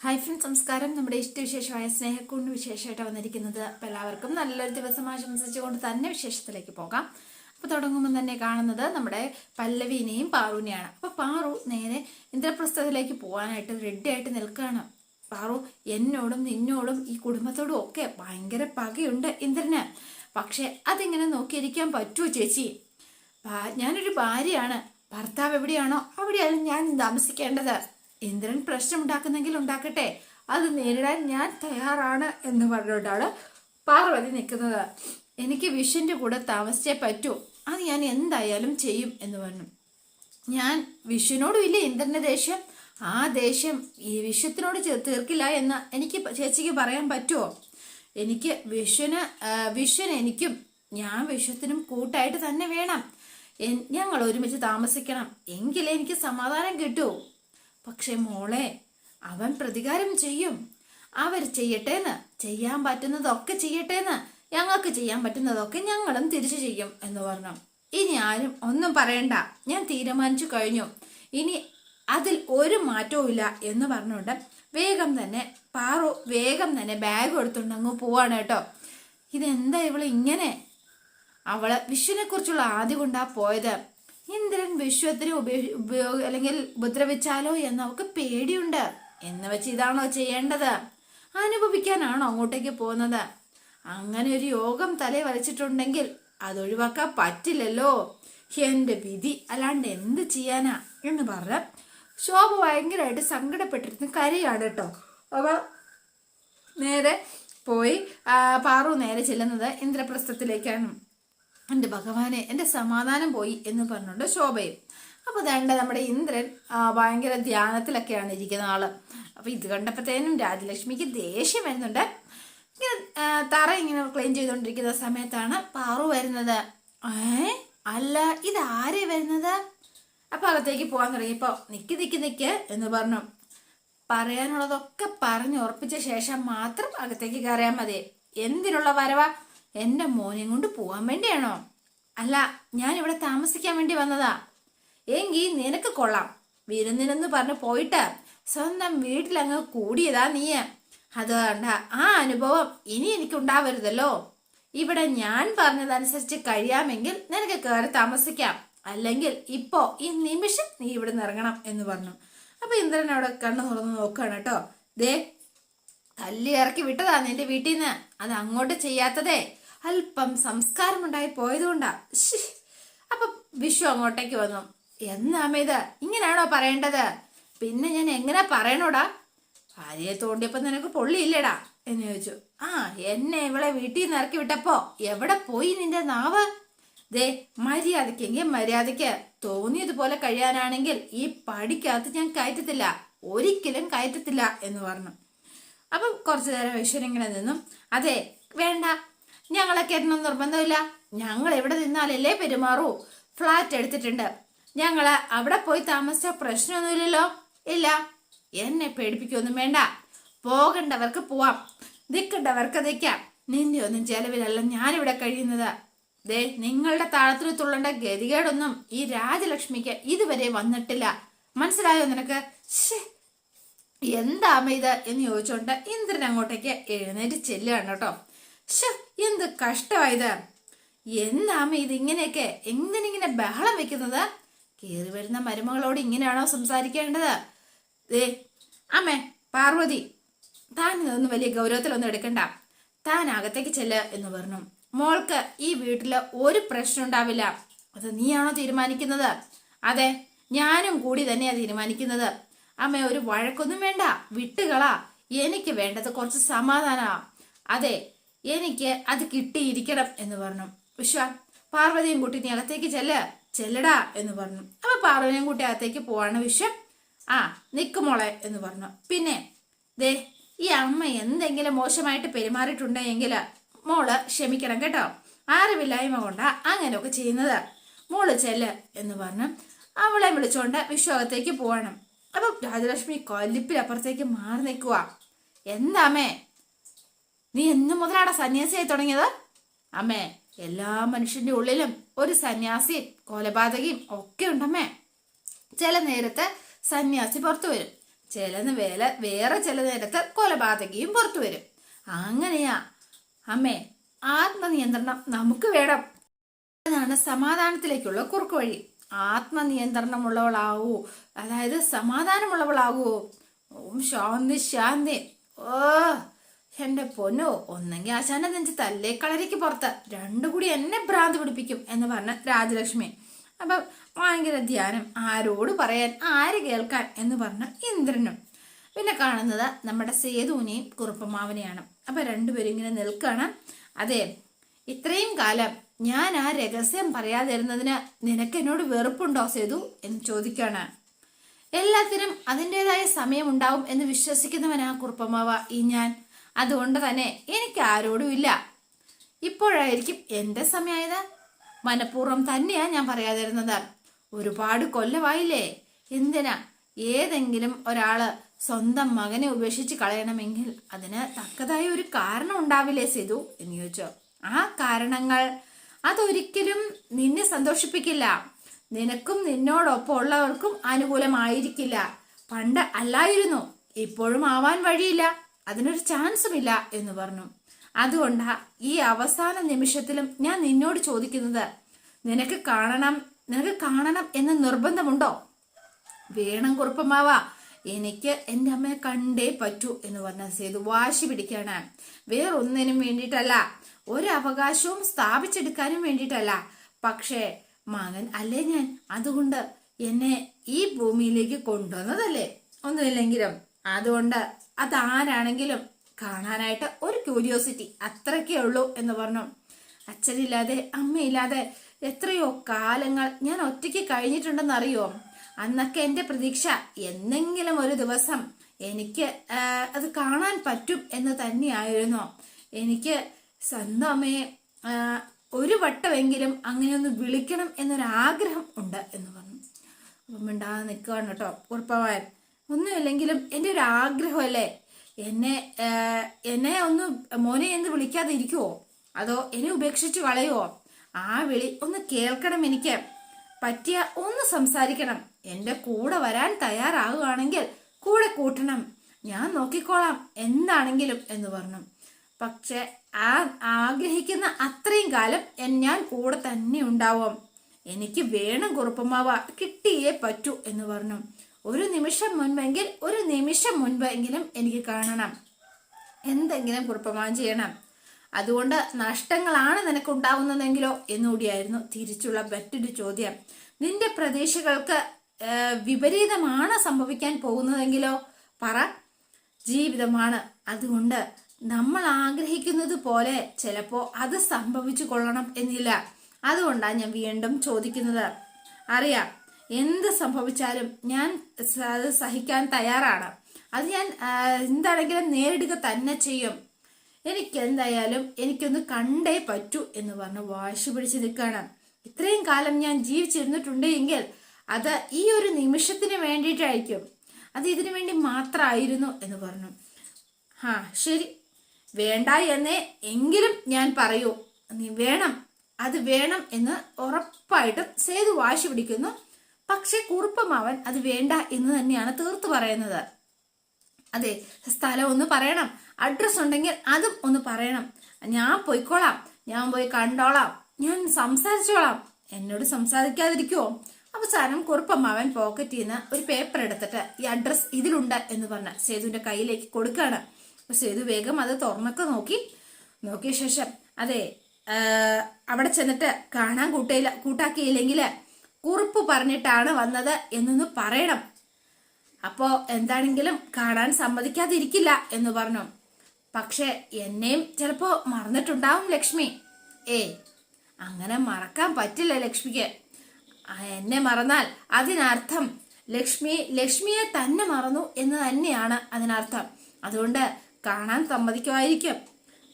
Hi friends, നമസ്കാരം. നമ്മുടെ ഇഷ്ടവിശേഷമായ സ്നേഹക്കൂണ്ട് വിശേഷമായിട്ട് വന്നിരിക്കുന്നത്. അപ്പോൾ എല്ലാവർക്കും നല്ലൊരു ദിവസം ആശംസിച്ചുകൊണ്ട് തന്നെ വിശേഷത്തിലേക്ക് പോകാം. അപ്പോൾ തുടങ്ങുമ്പോൾ തന്നെ കാണുന്നത് നമ്മുടെ പല്ലവിനെയും പാറുവിനെയാണ്. അപ്പോൾ പാറു നേരെ ഇന്ദ്രപ്രസ്ഥത്തിലേക്ക് പോകാനായിട്ട് റെഡി ആയിട്ട് നിൽക്കുകയാണ്. പാറു എന്നോടും നിന്നോടും ഈ കുടുംബത്തോടും ഒക്കെ ഭയങ്കര പകയുണ്ട് ഇന്ദ്രന്. പക്ഷെ അതിങ്ങനെ നോക്കിയിരിക്കാൻ പറ്റുമോ ചേച്ചി? ഞാനൊരു ഭാര്യയാണ്. ഭർത്താവ് എവിടെയാണോ അവിടെയാണ് ഞാൻ താമസിക്കേണ്ടത്. ഇന്ദ്രൻ പ്രശ്നം ഉണ്ടാക്കുന്നെങ്കിൽ ഉണ്ടാക്കട്ടെ, അത് നേരിടാൻ ഞാൻ തയ്യാറാണ് എന്ന് പറഞ്ഞുകൊണ്ടാണ് പാർവതി നിൽക്കുന്നത്. എനിക്ക് വിഷന്റെ കൂടെ താമസിച്ചേ പറ്റൂ, അത് ഞാൻ എന്തായാലും ചെയ്യും എന്ന് പറഞ്ഞു. ഞാൻ വിഷുവിനോടും ഇല്ലേ ഇന്ദ്രന്റെ ദേഷ്യം, ആ ദേഷ്യം ഈ വിഷത്തിനോട് തീർക്കില്ല എന്ന് എനിക്ക് ചേച്ചിക്ക് പറയാൻ പറ്റുമോ? എനിക്ക് വിഷന് എനിക്കും ഞാൻ വിഷത്തിനും കൂട്ടായിട്ട് തന്നെ വേണം. ഞങ്ങൾ ഒരുമിച്ച് താമസിക്കണം, എങ്കിലേ എനിക്ക് സമാധാനം കിട്ടൂ. പക്ഷെ മോളെ, അവൻ പ്രതികാരം ചെയ്യും. അവർ ചെയ്യട്ടേന്ന്, ചെയ്യാൻ പറ്റുന്നതൊക്കെ ചെയ്യട്ടേന്ന്, ഞങ്ങൾക്ക് ചെയ്യാൻ പറ്റുന്നതൊക്കെ ഞങ്ങളും തിരിച്ചു ചെയ്യും എന്ന് പറഞ്ഞു. ഇനി ആരും ഒന്നും പറയണ്ട, ഞാൻ തീരുമാനിച്ചു കഴിഞ്ഞു, ഇനി അതിൽ ഒരു മാറ്റവും ഇല്ല എന്ന് പറഞ്ഞുകൊണ്ട് വേഗം തന്നെ ബാഗ് എടുത്തുകൊണ്ട് അങ്ങ് പോവാണ് കേട്ടോ. ഇതെന്താ ഇവള് ഇങ്ങനെ? അവള് വിഷുവിനെ കുറിച്ചുള്ള ആദ്യം കൊണ്ടാ പോയത്. ഇന്ദ്രൻ വിശ്വത്തിന് അല്ലെങ്കിൽ ഉപദ്രവിച്ചാലോ എന്ന് അവൾക്ക് പേടിയുണ്ട്. എന്ന് വെച്ച് ഇതാണോ ചെയ്യേണ്ടത്? അനുഭവിക്കാനാണോ അങ്ങോട്ടേക്ക് പോകുന്നത്? അങ്ങനെ ഒരു യോഗം തലേ വരച്ചിട്ടുണ്ടെങ്കിൽ അതൊഴിവാക്കാൻ പറ്റില്ലല്ലോ. എന്റെ വിധി, അല്ലാണ്ട് എന്ത് ചെയ്യാനാ എന്ന് പറഞ്ഞ ശോഭ ഭയങ്കരമായിട്ട് സങ്കടപ്പെട്ടിരുന്ന് കരയാണ് കേട്ടോ. അപ്പൊ നേരെ പോയി പാറു നേരെ ചെല്ലുന്നത് ഇന്ദ്രപ്രസ്ഥത്തിലേക്കാണ്. എൻ്റെ ഭഗവാനെ, എൻ്റെ സമാധാനം പോയി എന്ന് പറഞ്ഞുകൊണ്ട് ശോഭയും. അപ്പോൾ വേണ്ട നമ്മുടെ ഇന്ദ്രൻ ഭയങ്കര ധ്യാനത്തിലൊക്കെയാണ് ഇരിക്കുന്ന ആള്. അപ്പോൾ ഇത് കണ്ടപ്പോഴത്തേനും രാജലക്ഷ്മിക്ക് ദേഷ്യം വരുന്നുണ്ട്. ഇങ്ങനെ തറ ഇങ്ങനെ ക്ലീൻ ചെയ്തുകൊണ്ടിരിക്കുന്ന സമയത്താണ് പാറു വരുന്നത്. അല്ല, ഇതാരേ വരുന്നത്? അപ്പൊ അകത്തേക്ക് പോകാൻ തുടങ്ങിയപ്പോ നിക്ക് എന്ന് പറഞ്ഞു. പറയാനുള്ളതൊക്കെ പറഞ്ഞു ഉറപ്പിച്ച ശേഷം മാത്രം അകത്തേക്ക് കയറിയാൽ മതി. എന്തിനുള്ള വരവാ? എന്റെ മോനെ കൊണ്ട് പോവാൻ വേണ്ടിയാണോ? അല്ല, ഞാൻ ഇവിടെ താമസിക്കാൻ വേണ്ടി വന്നതാ. എങ്കിൽ നിനക്ക് കൊള്ളാം, വിരുന്നിനെന്ന് പറഞ്ഞു പോയിട്ട് സ്വന്തം വീട്ടിലങ്ങ് കൂടിയതാ നീ. അതുകൊണ്ട് ആ അനുഭവം ഇനി എനിക്കുണ്ടാവരുതല്ലോ. ഇവിടെ ഞാൻ പറഞ്ഞതനുസരിച്ച് കഴിയാമെങ്കിൽ നിനക്ക് കയറി താമസിക്കാം, അല്ലെങ്കിൽ ഇപ്പോ ഈ നിമിഷം നീ ഇവിടെ നിന്ന് ഇറങ്ങണം എന്ന് പറഞ്ഞു. അപ്പൊ ഇന്ദ്രൻ അവിടെ കണ്ണു തുറന്ന് നോക്കുകയാണ് കേട്ടോ. ദേ, തല്ലി ഇറക്കി വിട്ടതാ നിന്റെ വീട്ടിൽ നിന്ന്, അത് അങ്ങോട്ട് ചെയ്യാത്തതേ അല്പം സംസ്കാരമുണ്ടായി പോയതുകൊണ്ടാ. അപ്പൊ വിഷു അങ്ങോട്ടേക്ക് വന്നു. എന്നാമേ ഇത് ഇങ്ങനെയാണോ പറയേണ്ടത്? പിന്നെ ഞാൻ എങ്ങനെ പറയണോടാ? ഭാര്യയെ തോണ്ടിയപ്പോ നിനക്ക് പൊള്ളിയില്ലേടാ എന്ന് ചോദിച്ചു. എന്നെ ഇവളെ വീട്ടിൽ നിന്ന് ഇറക്കി വിട്ടപ്പോ എവിടെ പോയി നിന്റെ നാവ്? ദേ, മര്യാദക്കെങ്കിൽ മര്യാദക്ക്, തോന്നിയതുപോലെ കഴിയാനാണെങ്കിൽ ഈ പടിക്കകത്ത് ഞാൻ കയറ്റത്തില്ല, ഒരിക്കലും കയറ്റത്തില്ല എന്ന് പറഞ്ഞു. അപ്പം കുറച്ചു നേരം വിശ്വനിങ്ങനെ നിന്നും. അതെ, വേണ്ട, ഞങ്ങളെ കയറ്റണം നിർബന്ധമില്ല, ഞങ്ങൾ എവിടെ നിന്നാലല്ലേ പെരുമാറൂ. ഫ്ലാറ്റ് എടുത്തിട്ടുണ്ട്, ഞങ്ങള് അവിടെ പോയി താമസിച്ച പ്രശ്നമൊന്നുമില്ലല്ലോ. ഇല്ല, എന്നെ പേടിപ്പിക്കൊന്നും വേണ്ട. പോകേണ്ടവർക്ക് പോവാം, നിൽക്കേണ്ടവർക്ക് നിൽക്കാം. നിന്റെ ഒന്നും ചെലവിലല്ല ഞാനിവിടെ കഴിയുന്നത്. ദേ, നിങ്ങളുടെ താളത്തിൽ തുള്ളേണ്ട ഗതികേടൊന്നും ഈ രാജലക്ഷ്മിക്ക് ഇതുവരെ വന്നിട്ടില്ല. മനസ്സിലായോ നിനക്ക്? എന്താമ ഇത് എന്ന് ചോദിച്ചോണ്ട് ഇന്ദ്രൻ അങ്ങോട്ടേക്ക് എഴുന്നേറ്റ് ചെല്ലുകയാണ് കേട്ടോ. എന്ത് കഷ്ടമായത്! എന്താമ ഇത് ഇങ്ങനെയൊക്കെ? എന്തിനിങ്ങനെ ബഹളം വെക്കുന്നത്? കയറി വരുന്ന മരുമകളോട് ഇങ്ങനെയാണോ സംസാരിക്കേണ്ടത്? ദേ അമ്മേ, പാർവതി, താൻ ഇതൊന്നും വലിയ ഗൗരവത്തിലൊന്നും എടുക്കണ്ട, താൻ അകത്തേക്ക് ചെല്ല് എന്ന് പറഞ്ഞു. മോൾക്ക് ഈ വീട്ടില് ഒരു പ്രശ്നം ഉണ്ടാവില്ല. അത് നീയാണോ തീരുമാനിക്കുന്നത്? അതെ, ഞാനും കൂടി തന്നെയാ തീരുമാനിക്കുന്നത്. അമ്മ, ഒരു വഴക്കൊന്നും വേണ്ട, വിട്ടുകളാ. എനിക്ക് വേണ്ടത് കുറച്ച് സമാധാനാ. അതെ, എനിക്ക് അത് കിട്ടിയിരിക്കണം എന്ന് പറഞ്ഞു. വിശ്വ, പാർവതിയും കൂട്ടി നീ അകത്തേക്ക് ചെല്ലടാ എന്ന് പറഞ്ഞു. അപ്പൊ പാർവതിയും കൂട്ടി അകത്തേക്ക് പോവാണ് വിശ്വം. നിക്കുമോളെ എന്ന് പറഞ്ഞു. പിന്നെ ദേ, ഈ അമ്മ എന്തെങ്കിലും മോശമായിട്ട് പെരുമാറിയിട്ടുണ്ടെങ്കിൽ മോള് ക്ഷമിക്കണം കേട്ടോ. അറിവില്ലായ്മ കൊണ്ടാ അങ്ങനെയൊക്കെ ചെയ്യുന്നത്. മോള് ചെല്ല് എന്ന് പറഞ്ഞു അവളെ വിളിച്ചോണ്ട് വിശ്വകത്തേക്ക് പോവാണ്. അപ്പൊ രാജലക്ഷ്മി കൊല്ലിപ്പിലപ്പുറത്തേക്ക് മാറി നിൽക്കുക. എന്താമ്മേ, നീ എന്നു മുതലാടാ സന്യാസിയായി തുടങ്ങിയത്? അമ്മേ, എല്ലാ മനുഷ്യന്റെ ഉള്ളിലും ഒരു സന്യാസിയും കൊലപാതകയും ഒക്കെ ഉണ്ടമ്മേ. ചില നേരത്ത് സന്യാസി പുറത്തു വരും, വേറെ ചില നേരത്ത് കൊലപാതകയും പുറത്തു വരും. അങ്ങനെയാ അമ്മേ, ആത്മനിയന്ത്രണം നമുക്ക് വേണം. അതാണ് സമാധാനത്തിലേക്കുള്ള കുറുക്ക് വഴി. ആത്മനിയന്ത്രണമുള്ളവളാവൂ, അതായത് സമാധാനമുള്ളവളാകുവോ? ഓം ശാന്തി ശാന്തി. ഓ എന്റെ പൊന്നോ, ഒന്നെങ്കിൽ ആശാന്റെ നെഞ്ച് തല്ലേ കളരിക്ക് പുറത്ത്, രണ്ടു കൂടി എന്നെ ഭ്രാന്ത് പിടിപ്പിക്കും എന്ന് പറഞ്ഞ രാജലക്ഷ്മി. അപ്പൊ ഭയങ്കര ധ്യാനം, ആരോട് പറയാൻ, ആര് കേൾക്കാൻ എന്ന് പറഞ്ഞ ഇന്ദ്രനും. പിന്നെ കാണുന്നത് നമ്മുടെ സേതുവിനെയും കുറുപ്പമാവനെയാണ്. അപ്പൊ രണ്ടുപേരും ഇങ്ങനെ നിൽക്കണം. അതെ, ഇത്രയും കാലം ഞാൻ ആ രഹസ്യം പറയാതിരുന്നതിന് നിനക്ക് എന്നോട് വെറുപ്പുണ്ടോ സേതു എന്ന് ചോദിക്കാണ്. എല്ലാത്തിനും അതിൻ്റെതായ സമയം ഉണ്ടാവും എന്ന് വിശ്വസിക്കുന്നവനാ കുറുപ്പമാവ ഈ ഞാൻ. അതുകൊണ്ട് തന്നെ എനിക്ക് ആരോടും ഇല്ല. ഇപ്പോഴായിരിക്കും എന്റെ സമയമായത്. മനഃപൂർവ്വം തന്നെയാ ഞാൻ പറയാതിരുന്നത്. ഒരുപാട് കൊല്ലമായില്ലേ. എന്തിനാ ഏതെങ്കിലും ഒരാള് സ്വന്തം മകനെ ഉപേക്ഷിച്ച് കളയണമെങ്കിൽ അതിന് തക്കതായ ഒരു കാരണം ഉണ്ടാവില്ലേ സേതു എന്ന് ചോദിച്ചോ. ആ കാരണങ്ങൾ അതൊരിക്കലും നിന്നെ സന്തോഷിപ്പിക്കില്ല. നിനക്കും നിന്നോടൊപ്പം ഉള്ളവർക്കും അനുകൂലമായിരിക്കില്ല. പണ്ട് അല്ലായിരുന്നു, ഇപ്പോഴും ആവാൻ വഴിയില്ല, അതിനൊരു ചാൻസും ഇല്ല എന്ന് പറഞ്ഞു. അതുകൊണ്ടാ ഈ അവസാന നിമിഷത്തിലും ഞാൻ നിന്നോട് ചോദിക്കുന്നത്, നിനക്ക് കാണണം എന്ന് നിർബന്ധമുണ്ടോ? വേണം കുറുപ്പമാവ, എനിക്ക് എൻ്റെ അമ്മയെ കണ്ടേ പറ്റൂ എന്ന് പറഞ്ഞ സേതു വാശി പിടിക്കാണ്. വേറൊന്നിനും വേണ്ടിയിട്ടല്ല, ഒരു അവകാശവും സ്ഥാപിച്ചെടുക്കാനും വേണ്ടിയിട്ടല്ല. പക്ഷേ മകൻ അല്ലേ ഞാൻ, അതുകൊണ്ട് എന്നെ ഈ ഭൂമിയിലേക്ക് കൊണ്ടുവന്നതല്ലേ, ഒന്നുമില്ലെങ്കിലും. അതുകൊണ്ട് അതാരാണെങ്കിലും കാണാനായിട്ട് ഒരു ക്യൂരിയോസിറ്റി, അത്രയ്ക്കേ ഉള്ളൂ എന്ന് പറഞ്ഞു. അച്ഛനില്ലാതെ അമ്മയില്ലാതെ എത്രയോ കാലങ്ങൾ ഞാൻ ഒറ്റയ്ക്ക് കഴിഞ്ഞിട്ടുണ്ടെന്നറിയോ? അന്നൊക്കെ എൻ്റെ പ്രതീക്ഷ എന്നെങ്കിലും ഒരു ദിവസം എനിക്ക് അത് കാണാൻ പറ്റും എന്ന് തന്നെയായിരുന്നു. എനിക്ക് സ്വന്തം അമ്മയെ ഒരു വട്ടമെങ്കിലും അങ്ങനെ ഒന്ന് വിളിക്കണം എന്നൊരാഗ്രഹം ഉണ്ട് എന്ന് പറഞ്ഞു. അപ്പം മിണ്ടാതെ നിൽക്കുകയാണ് കേട്ടോ കുറുപ്പമാവൻ. ഒന്നുമില്ലെങ്കിലും എൻ്റെ ഒരു ആഗ്രഹമല്ലേ, എന്നെ ഒന്ന് മോനെ എന്ന് വിളിക്കാതെ ഇരിക്കുവോ, അതോ എന്നെ ഉപേക്ഷിച്ച് കളയുവോ? ആ വിളി ഒന്ന് കേൾക്കണം, എനിക്ക് പറ്റിയ ഒന്ന് സംസാരിക്കണം. എൻ്റെ കൂടെ വരാൻ തയ്യാറാകുകയാണെങ്കിൽ കൂടെ കൂട്ടണം, ഞാൻ നോക്കിക്കോളാം എന്താണെങ്കിലും എന്ന് പറഞ്ഞു. പക്ഷെ ആഗ്രഹിക്കുന്ന അത്രയും കാലം ഞാൻ കൂടെ തന്നെ ഉണ്ടാവും. എനിക്ക് വേണം കുറുപ്പമാവ, കിട്ടിയേ പറ്റൂ എന്ന് പറഞ്ഞു. ഒരു നിമിഷം മുൻപെങ്കിലും എനിക്ക് കാണണം, എന്തെങ്കിലും കുറുപ്പമാവൻ ചെയ്യണം. അതുകൊണ്ട് നഷ്ടങ്ങളാണ് നിനക്കുണ്ടാവുന്നതെങ്കിലോ എന്നുകൂടിയായിരുന്നു തിരിച്ചുള്ള മറ്റൊരു ചോദ്യം. നിന്റെ പ്രതീക്ഷകൾക്ക് വിപരീതമാണ് സംഭവിക്കാൻ പോകുന്നതെങ്കിലോ? പറ. ജീവിതമാണ്, അതുകൊണ്ട് നമ്മൾ ആഗ്രഹിക്കുന്നത് പോലെ ചിലപ്പോ അത് സംഭവിച്ചു കൊള്ളണം എന്നില്ല. അതുകൊണ്ടാണ് ഞാൻ വീണ്ടും ചോദിക്കുന്നത്. അറിയാം, എന്ത് സംഭവിച്ചാലും ഞാൻ അത് സഹിക്കാൻ തയ്യാറാണ്. അത് ഞാൻ എന്താണെങ്കിലും നേരിടുക തന്നെ ചെയ്യും. എനിക്കെന്തായാലും എനിക്കൊന്ന് കണ്ടേ പറ്റൂ എന്ന് പറഞ്ഞ് വാശി പിടിച്ച് നിൽക്കണം. ഇത്രയും കാലം ഞാൻ ജീവിച്ചിരുന്നിട്ടുണ്ട് എങ്കിൽ അത് ഈ ഒരു നിമിഷത്തിന് വേണ്ടിയിട്ടായിരിക്കും, അത് ഇതിനു വേണ്ടി മാത്രമായിരുന്നു എന്ന് പറഞ്ഞു. ശരി, വേണ്ട എന്നേ എങ്കിലും ഞാൻ പറയൂ, നീ വേണം, അത് വേണം എന്ന് ഉറപ്പായിട്ടും സേതു വാശി പിടിക്കുന്നു. പക്ഷെ കുറുപ്പമാവൻ അത് വേണ്ട എന്ന് തന്നെയാണ് തീർത്തു പറയുന്നത്. അതെ, സ്ഥലം ഒന്ന് പറയണം, അഡ്രസ് ഉണ്ടെങ്കിൽ അതും ഒന്ന് പറയണം, ഞാൻ പോയിക്കോളാം, ഞാൻ പോയി കണ്ടോളാം, ഞാൻ സംസാരിച്ചോളാം. എന്നോട് സംസാരിക്കാതിരിക്കുവോ? അവസാനം കുറുപ്പമാവൻ പോക്കറ്റിൽ നിന്ന് ഒരു പേപ്പർ എടുത്തിട്ട് ഈ അഡ്രസ് ഇതിലുണ്ട് എന്ന് പറഞ്ഞ സേതുവിന്റെ കയ്യിലേക്ക് കൊടുക്കുകയാണ്. സേതു വേഗം അത് തുറന്നൊക്കെ നോക്കിയ ശേഷം, അതെ, അവിടെ ചെന്നിട്ട് കാണാൻ കൂട്ടാക്കിയില്ലെങ്കിൽ കുറിപ്പ് പറഞ്ഞിട്ടാണ് വന്നത് എന്നൊന്ന് പറയണം. അപ്പോ എന്താണെങ്കിലും കാണാൻ സമ്മതിക്കാതിരിക്കില്ല എന്ന് പറഞ്ഞു. പക്ഷെ എന്നെയും ചിലപ്പോ മറന്നിട്ടുണ്ടാവും ലക്ഷ്മി. അങ്ങനെ മറക്കാൻ പറ്റില്ല ലക്ഷ്മിക്ക്. എന്നെ മറന്നാൽ അതിനർത്ഥം ലക്ഷ്മിയെ തന്നെ മറന്നു എന്ന് തന്നെയാണ് അതിനർത്ഥം. അതുകൊണ്ട് കാണാൻ സമ്മതിക്കുമായിരിക്കും.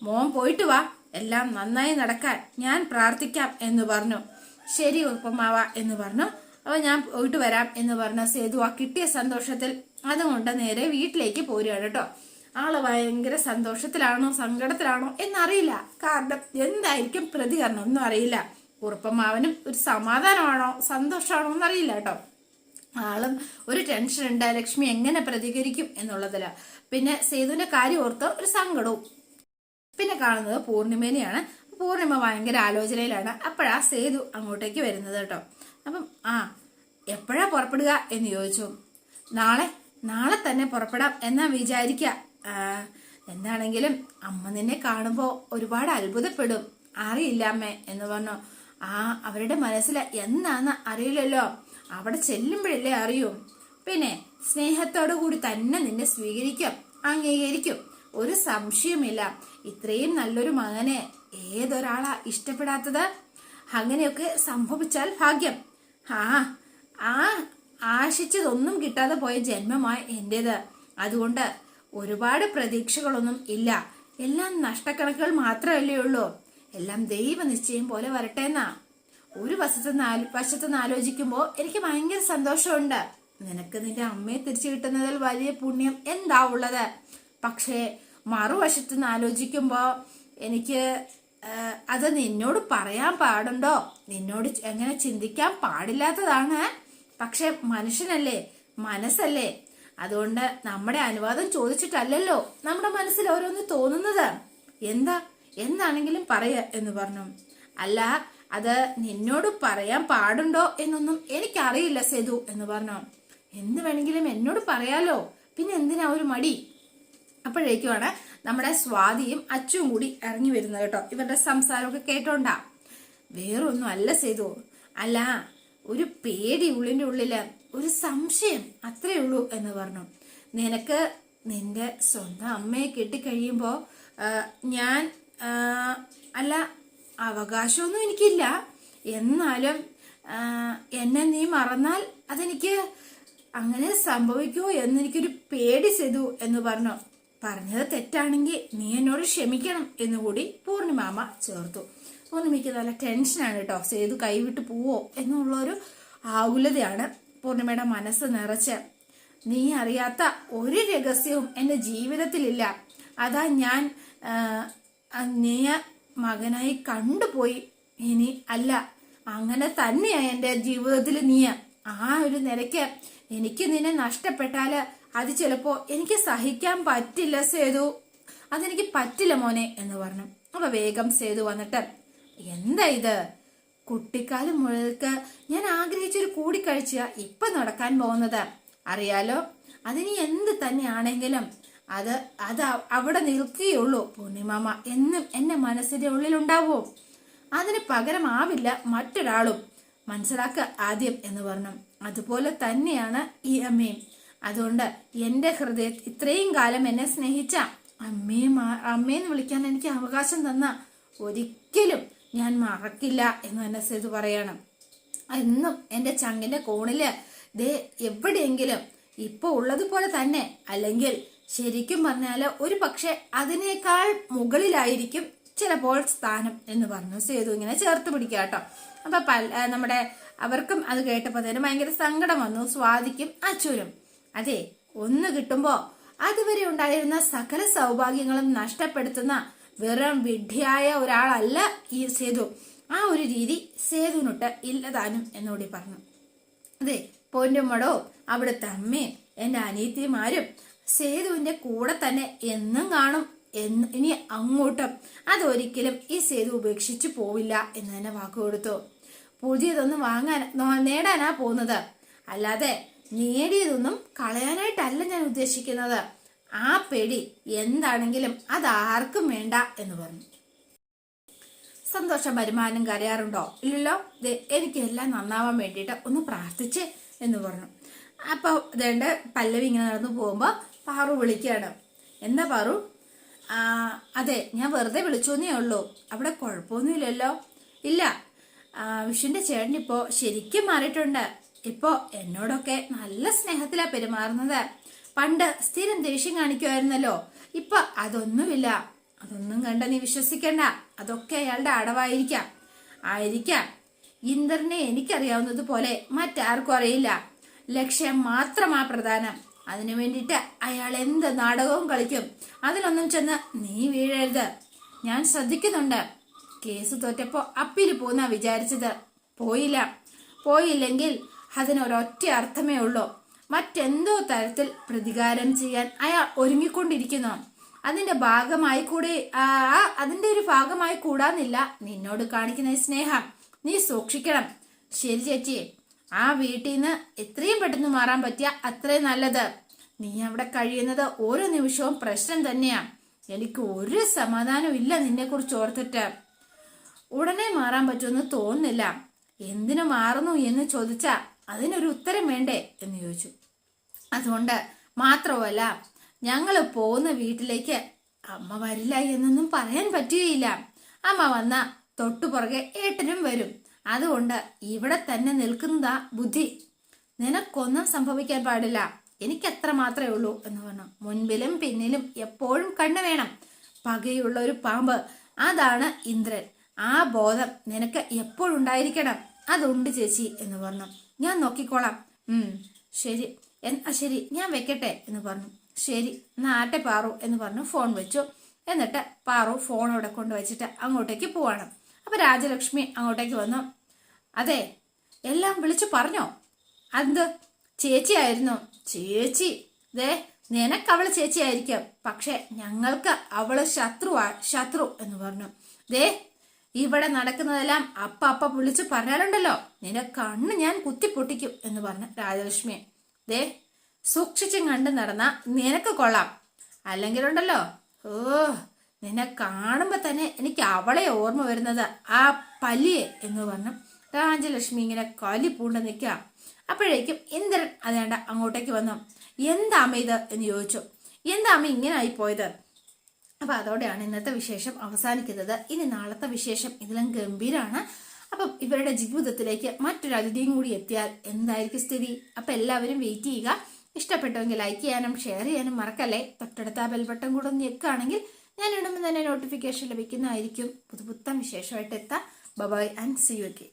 മോൻ പോയിട്ട് വാ, എല്ലാം നന്നായി നടക്കാൻ ഞാൻ പ്രാർത്ഥിക്കാം എന്ന് പറഞ്ഞു. ശരി ഉപ്പമാവ എന്ന് പറഞ്ഞു. അപ്പൊ ഞാൻ പോയിട്ട് വരാം എന്ന് പറഞ്ഞ സേതു ആ കിട്ടിയ സന്തോഷത്തിൽ അതുകൊണ്ട് നേരെ വീട്ടിലേക്ക് പോരുകയാണ് കേട്ടോ. ആള് ഭയങ്കര സന്തോഷത്തിലാണോ സങ്കടത്തിലാണോ എന്നറിയില്ല. കാരണം എന്തായിരിക്കും പ്രതികരണം ഒന്നും അറിയില്ല. കുറുപ്പമാവനും ഒരു സമാധാനമാണോ സന്തോഷമാണോ എന്നറിയില്ല കേട്ടോ. ആളും ഒരു ടെൻഷൻ ഉണ്ട്, ലക്ഷ്മി എങ്ങനെ പ്രതികരിക്കും എന്നുള്ളതില്. പിന്നെ സേതുവിന്റെ കാര്യം ഓർത്ത് ഒരു സങ്കടവും. പിന്നെ കാണുന്നത് പൂർണിമേനെയാണ്. പൂർണിമ ഭയങ്കര ആലോചനയിലാണ്. അപ്പോഴാ സേതു അങ്ങോട്ടേക്ക് വരുന്നത് കേട്ടോ. അപ്പം എപ്പോഴാ പുറപ്പെടുക എന്ന് ചോദിച്ചു. നാളെ തന്നെ പുറപ്പെടാം എന്നാ വിചാരിക്ക. എന്താണെങ്കിലും അമ്മ നിന്നെ കാണുമ്പോ ഒരുപാട് അത്ഭുതപ്പെടും. അറിയില്ല അമ്മേ എന്ന് പറഞ്ഞു. അവരുടെ മനസ്സിൽ എന്താന്ന് അറിയില്ലല്ലോ, അവിടെ ചെല്ലുമ്പോഴല്ലേ അറിയൂ. പിന്നെ സ്നേഹത്തോടു കൂടി തന്നെ നിന്നെ സ്വീകരിക്കും, അംഗീകരിക്കും, ഒരു സംശയമില്ല. ഇത്രയും നല്ലൊരു മകനെ ഏതൊരാളാ ഇഷ്ടപ്പെടാത്തത്? അങ്ങനെയൊക്കെ സംഭവിച്ചാൽ ഭാഗ്യം. ആശിച്ചതൊന്നും കിട്ടാതെ പോയ ജന്മമായി എന്റേത്. അതുകൊണ്ട് ഒരുപാട് പ്രതീക്ഷകളൊന്നും ഇല്ല. എല്ലാം നഷ്ടക്കണക്കുകൾ മാത്രമല്ലേ ഉള്ളൂ. എല്ലാം ദൈവനിശ്ചയം പോലെ വരട്ടെ എന്നാ. ഒരു വശത്തുനിന്ന് ആലോചിക്കുമ്പോ എനിക്ക് ഭയങ്കര സന്തോഷമുണ്ട്. നിനക്ക് നിന്റെ അമ്മയെ തിരിച്ചു കിട്ടുന്നതിൽ വലിയ പുണ്യം എന്താ ഉള്ളത്? പക്ഷേ മറുവശത്തുനിന്ന് ആലോചിക്കുമ്പോ എനിക്ക് അത് നിന്നോട് പറയാൻ പാടുണ്ടോ? നിന്നോട് എങ്ങനെ ചിന്തിക്കാൻ പാടില്ലാത്തതാണ്. പക്ഷെ മനുഷ്യനല്ലേ, മനസ്സല്ലേ. അതുകൊണ്ട് നമ്മുടെ അനുവാദം ചോദിച്ചിട്ടല്ലല്ലോ നമ്മുടെ മനസ്സിൽ ഓരോന്ന് തോന്നുന്നത്. എന്താണെങ്കിലും പറയ എന്ന് പറഞ്ഞു. അല്ല, അത് നിന്നോട് പറയാൻ പാടുണ്ടോ എന്നൊന്നും എനിക്കറിയില്ല സേതു എന്ന് പറഞ്ഞു. എന്ത് വേണമെങ്കിലും എന്നോട് പറയാലോ, പിന്നെ എന്തിനാ ഒരു മടി? അപ്പോഴേക്കുമാണ് നമ്മുടെ സ്വാതിയും അച്ചുവും കൂടി ഇറങ്ങി വരുന്നത് കേട്ടോ. ഇവരുടെ സംസാരമൊക്കെ കേട്ടോണ്ടാ. വേറൊന്നും അല്ല സേതു, അല്ല ഒരു പേടി ഉള്ളിന്റെ ഉള്ളില്, ഒരു സംശയം, അത്രേ ഉള്ളൂ എന്ന് പറഞ്ഞു. നിനക്ക് നിന്റെ സ്വന്തം അമ്മയെ കിട്ടിക്കഴിയുമ്പോ ഞാൻ അല്ല അവകാശമൊന്നും എനിക്കില്ല, എന്നാലും എന്നെ നീ മറന്നാൽ അതെനിക്ക് അങ്ങനെ സംഭവിക്കുമോ എന്നെനിക്കൊരു പേടി സേതു എന്ന് പറഞ്ഞു. പറഞ്ഞത് തെറ്റാണെങ്കിൽ നീ എന്നോട് ക്ഷമിക്കണം എന്നുകൂടി പൂർണിമാമ ചേർത്തു. പൂർണിമയ്ക്ക് നല്ല ടെൻഷനാണ് കേട്ടോ. സേതു കൈവിട്ട് പോവോ എന്നുള്ളൊരു ആകുലതയാണ് പൂർണിമയുടെ മനസ്സ് നിറച്ച്. നീ അറിയാത്ത ഒരു രഹസ്യവും എന്റെ ജീവിതത്തിലില്ല. അതാ ഞാൻ നീ മകനായി കണ്ടുപോയി. ഇനി അല്ല, അങ്ങനെ തന്നെയാ എന്റെ ജീവിതത്തിൽ നീ. ആ ഒരു നിലയ്ക്ക് എനിക്ക് നിന്നെ നഷ്ടപ്പെട്ടാല് അത് ചിലപ്പോ എനിക്ക് സഹിക്കാൻ പറ്റില്ല സേതു, അതെനിക്ക് പറ്റില്ല മോനെ എന്ന് പറഞ്ഞു. അപ്പൊ വേഗം സേതു വന്നിട്ട്, എന്താ ഇത്? കുട്ടിക്കാലം മുതൽക്ക് ഞാൻ ആഗ്രഹിച്ചൊരു കൂടിക്കാഴ്ച ഇപ്പൊ നടക്കാൻ പോകുന്നത് അറിയാലോ. അതിനി എന്ത് തന്നെയാണെങ്കിലും അത് അവിടെ നിൽക്കുകയുള്ളൂ. പൂർണിമാമ എന്നും എന്റെ മനസ്സിന്റെ ഉള്ളിലുണ്ടാവോ? അതിന് പകരമാവില്ല മറ്റൊരാളും. മനസ്സിലാക്ക ആദ്യം എന്ന് പറഞ്ഞു. അതുപോലെ തന്നെയാണ് ഈ അമ്മയും. അതുകൊണ്ട് എന്റെ ഹൃദയം ഇത്രയും കാലം എന്നെ സ്നേഹിച്ച അമ്മയെന്ന് വിളിക്കാൻ എനിക്ക് അവകാശം തന്ന ഒരിക്കലും ഞാൻ മറക്കില്ല എന്ന് തന്നെ സേതു പറയണം. എന്നും എന്റെ ചങ്കിന്റെ കോണില് ദേ എവിടെയെങ്കിലും ഇപ്പൊ ഉള്ളതുപോലെ തന്നെ, അല്ലെങ്കിൽ ശരിക്കും പറഞ്ഞാല് ഒരു പക്ഷെ അതിനേക്കാൾ മുകളിലായിരിക്കും ചിലപ്പോൾ സ്ഥാനം എന്ന് പറഞ്ഞു. സേതു ഇങ്ങനെ ചേർത്ത് പിടിക്കാട്ടോ. അപ്പൊ നമ്മുടെ അവർക്കും അത് കേട്ടപ്പോ തന്നെ ഭയങ്കര സങ്കടം വന്നു, സ്വാതിക്കും അച്ചൂരും. അതെ, ഒന്ന് കിട്ടുമ്പോ അതുവരെ ഉണ്ടായിരുന്ന സകല സൗഭാഗ്യങ്ങളും നഷ്ടപ്പെടുത്തുന്ന വെറും വിഡ്ഢിയായ ഒരാളല്ല ഈ സേതു. ആ ഒരു രീതി സേതുവിനൊട്ട് ഇല്ലതാനും എന്നോടി പറഞ്ഞു. അതെ, പൊന്നുമ്മടോ അവിടുത്തെ അമ്മയും എന്റെ അനിയത്തിമാരും സേതുവിന്റെ കൂടെ തന്നെ എന്നും കാണും. ഇനി അങ്ങോട്ടും അതൊരിക്കലും ഈ സേതു ഉപേക്ഷിച്ചു പോവില്ല എന്ന് തന്നെ വാക്കു കൊടുത്തു. പുതിയതൊന്നും നേടാനാ പോകുന്നത്, അല്ലാതെ നേടിയതൊന്നും കളയാനായിട്ടല്ല ഞാൻ ഉദ്ദേശിക്കുന്നത്. ആ പേടി എന്താണെങ്കിലും അതാർക്കും വേണ്ട എന്ന് പറഞ്ഞു. സന്തോഷം വരുമാനം കരയാറുണ്ടോ? ഇല്ലല്ലോ. എനിക്ക് എല്ലാം നന്നാവാൻ വേണ്ടിയിട്ട് ഒന്ന് പ്രാർത്ഥിച്ച് എന്ന് പറഞ്ഞു. അപ്പൊ അതേണ്ട പല്ലവി ഇങ്ങനെ നടന്നു പോകുമ്പോ പാറു വിളിക്കുകയാണ്. എന്താ പാറു? അതെ, ഞാൻ വെറുതെ വിളിച്ചോന്നേ ഉള്ളൂ. അവിടെ കുഴപ്പമൊന്നുമില്ലല്ലോ? ഇല്ല, വിഷുവിന്റെ ചേട്ടൻ ഇപ്പോ ശരിക്കും മാറിയിട്ടുണ്ട്. ഇപ്പോ എന്നോടൊക്കെ നല്ല സ്നേഹത്തിലാ പെരുമാറുന്നത്. പണ്ട് സ്ഥിരം ദേഷ്യം കാണിക്കുമായിരുന്നല്ലോ, ഇപ്പൊ അതൊന്നുമില്ല. അതൊന്നും കണ്ട നീ വിശ്വസിക്കണ്ട, അതൊക്കെ അയാളുടെ ആയിരിക്കാം. ഇന്ദ്രനെ എനിക്കറിയാവുന്നത് പോലെ മറ്റാർക്കും അറിയില്ല. ലക്ഷ്യം മാത്രമാ പ്രധാനം. അതിനു വേണ്ടിയിട്ട് അയാൾ എന്ത് നാടകവും കളിക്കും. അതിലൊന്നും ചെന്ന് നീ വീഴരുത്. ഞാൻ ശ്രദ്ധിക്കുന്നുണ്ട്. കേസ് തോറ്റപ്പോ അപ്പീൽ പോന്നാ വിചാരിച്ചത്. പോയില്ലെങ്കിൽ അതിനൊരൊറ്റ അർത്ഥമേ ഉള്ളൂ. മറ്റെന്തോ തരത്തിൽ പ്രതികാരം ചെയ്യാൻ അയാൾ ഒരുങ്ങിക്കൊണ്ടിരിക്കുന്നു. അതിന്റെ ഭാഗമായി കൂടി അതിന്റെ ഒരു ഭാഗമായി കൂടാന്നില്ല നിന്നോട് കാണിക്കുന്ന സ്നേഹം. നീ സൂക്ഷിക്കണം. ശരി ചേച്ചി, ആ വീട്ടിൽ നിന്ന് എത്രയും പെട്ടെന്ന് മാറാൻ പറ്റിയ അത്രയും നല്ലത്. നീ അവിടെ കഴിയുന്നത് ഓരോ നിമിഷവും പ്രശ്നം തന്നെയാ. എനിക്ക് ഒരു സമാധാനവും ഇല്ല നിന്നെ കുറിച്ച് ഓർത്തിട്ട്. ഉടനെ മാറാൻ പറ്റുമെന്ന് തോന്നുന്നില്ല. എന്തിനു മാറുന്നു എന്ന് ചോദിച്ചാ അതിനൊരു ഉത്തരം വേണ്ടേ എന്ന് ചോദിച്ചു. അതുകൊണ്ട് മാത്രമല്ല, ഞങ്ങള് പോകുന്ന വീട്ടിലേക്ക് അമ്മ വരില്ല എന്നൊന്നും പറയാൻ പറ്റുകയില്ല. അമ്മ വന്ന തൊട്ടുപുറകെ ഏട്ടനും വരും. അതുകൊണ്ട് ഇവിടെ തന്നെ നിൽക്കുന്നതാ ബുദ്ധി. നിനക്കൊന്നും സംഭവിക്കാൻ പാടില്ല. എനിക്കത്ര മാത്രമേ ഉള്ളൂ എന്ന് പറഞ്ഞു. മുൻപിലും പിന്നിലും എപ്പോഴും കണ്ണു വേണം. പകയുള്ള ഒരു പാമ്പ്, അതാണ് ഇന്ദ്രൻ. ആ ബോധം നിനക്ക് എപ്പോഴുണ്ടായിരിക്കണം. അതുണ്ട് ചേച്ചി എന്ന് പറഞ്ഞു. ഞാൻ നോക്കിക്കോളാം. ശരി, എന്നാ ശരി, ഞാൻ വെക്കട്ടെ എന്ന് പറഞ്ഞു. ശരി, എന്നാ ആട്ടെ പാറു എന്ന് പറഞ്ഞു. ഫോൺ വെച്ചു. എന്നിട്ട് പാറു ഫോൺ അവിടെ കൊണ്ടുവച്ചിട്ട് അങ്ങോട്ടേക്ക് പോവാണ്. അപ്പൊ രാജലക്ഷ്മി അങ്ങോട്ടേക്ക് വന്നു. അതെ, എല്ലാം വിളിച്ചു പറഞ്ഞോ? അത് ചേച്ചിയായിരുന്നു. ചേച്ചി, ദേ നിനക്ക് അവള് ചേച്ചിയായിരിക്കും, പക്ഷെ ഞങ്ങൾക്ക് അവള് ശത്രു എന്ന് പറഞ്ഞു. ദേ ഇവിടെ നടക്കുന്നതെല്ലാം അപ്പ വിളിച്ചു പറഞ്ഞാലുണ്ടല്ലോ നിന്റെ കണ്ണ് ഞാൻ കുത്തിപ്പൊട്ടിക്കും എന്ന് പറഞ്ഞു രാജലക്ഷ്മി. ദേ സൂക്ഷിച്ചും കണ്ടു നടന്ന നിനക്ക് കൊള്ളാം. അല്ലെങ്കിലുണ്ടല്ലോ, ഓ നിന്നെ കാണുമ്പോ തന്നെ എനിക്ക് അവളെ ഓർമ്മ വരുന്നത്, ആ പല്ലിയെ എന്ന് പറഞ്ഞു. രാജലക്ഷ്മി ഇങ്ങനെ കലി പൂണ്ട് നിൽക്കുക. അപ്പോഴേക്കും ഇന്ദ്രൻ അതേണ്ട അങ്ങോട്ടേക്ക് വന്നു. എന്താമ്മ ഇത് എന്ന് ചോദിച്ചു. എന്താമ്മ ഇങ്ങനെ ആയി പോയത്? അപ്പൊ അതോടെയാണ് ഇന്നത്തെ വിശേഷം അവസാനിക്കുന്നത്. ഇനി നാളത്തെ വിശേഷം ഇതിലും ഗംഭീരാണ്. അപ്പം ഇവരുടെ ജീവിതത്തിലേക്ക് മറ്റൊരു അതിഥിയും കൂടി എത്തിയാൽ എന്തായിരിക്കും സ്ഥിതി? അപ്പൊ എല്ലാവരും വെയിറ്റ് ചെയ്യുക. ഇഷ്ടപ്പെട്ടുവെങ്കിൽ ലൈക്ക് ചെയ്യാനും ഷെയർ ചെയ്യാനും മറക്കല്ലേ. തൊട്ടടുത്ത ബെൽ ബട്ടൺ കൂടെ ഒന്ന് ഞെക്കുകയാണെങ്കിൽ ഞാൻ ഇടുമ്പോൾ തന്നെ നോട്ടിഫിക്കേഷൻ ലഭിക്കുന്നതായിരിക്കും. പുതുപുത്തൻ വിശേഷമായിട്ട് എത്താം. Bye and see you again.